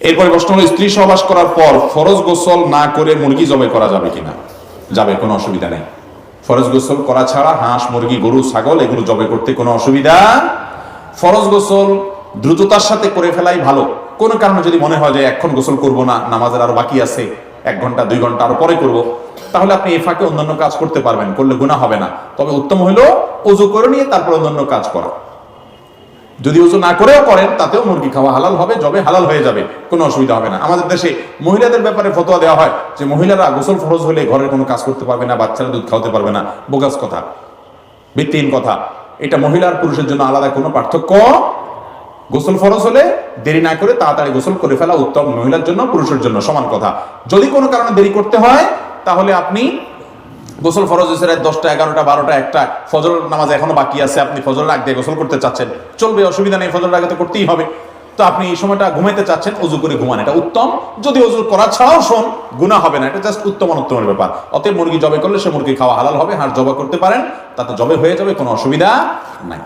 এরপরে প্রশ্ন হলো, স্ত্রী সহবাস করার পর ফরজ গোসল না করে মুরগি জবাই করা যাবে কিনা? যাবে, কোনো অসুবিধা নেই। ফরজ গোসল করা ছাড়া হাঁস, মুরগি, গরু, ছাগল এগুলো জবাই করতে কোনো অসুবিধা। ফরজ গোসল দ্রুততার সাথে করে ফেলাই ভালো। কোনো কারণে যদি মনে হয় যে এখন গোসল করব না, নামাজের আরো বাকি আছে, 1 ঘন্টা 2 ঘন্টা আরো পরে করব, তাহলে আপনি এই ফাঁকে অন্যান্য কাজ করতে পারবেন, করলে গুনাহ হবে না। তবে উত্তম হলো ওযু করে নিয়ে তারপর অন্যান্য কাজ করা। যদি ওযু না করেও করেন তাতেও মুরগি খাওয়া হালাল হবে, জবে হালাল হয়ে যাবে, কোনো অসুবিধা হবে না। আমাদের দেশে মহিলাদের ব্যাপারে ফতোয়া দেওয়া হয় যে মহিলারা গোসল ফরজ হলে ঘরের কোনো কাজ করতে পারবে না, বাচ্চারা দুধ খাওয়াতে পারবে না। বোগাস কথা, ভিত্তিহীন কথা। এটা মহিলার পুরুষের জন্য আলাদা কোনো পার্থক্য। গোসল ফরজ হলে দেরি না করে তাড়াতাড়ি গোসল করে ফেলা উত্তম, মহিলার জন্য পুরুষের জন্য সমান কথা। যদি কোনো কারণে দেরি করতে হয় তাহলে আপনি গোসল ফরজ হয়েছে রাত 10টা, 11টা, 12টা, 1টা, ফজর নামাজ এখনো বাকি আছে, আপনি ফজর আগ দিয়ে গোসল করতে চাচ্ছেন, চলবে, অসুবিধা নেই, ফজর আগে তো করতেই হবে। তো আপনি এই সময়টা ঘুমাইতে চাচ্ছেন, ওযু করে ঘুমান, এটা উত্তম। যদি ওযু করা ছাড়াও শোন, গুনাহ হবে না, এটা জাস্ট উত্তম অনুত্তমের ব্যাপার। অতএব মুরগি জবাই করলে সে মুরগি খাওয়া হালাল হবে। হাঁস জবাই করতে পারেন, তাতে জবাই হয়ে যাবে, কোনো অসুবিধা নাই।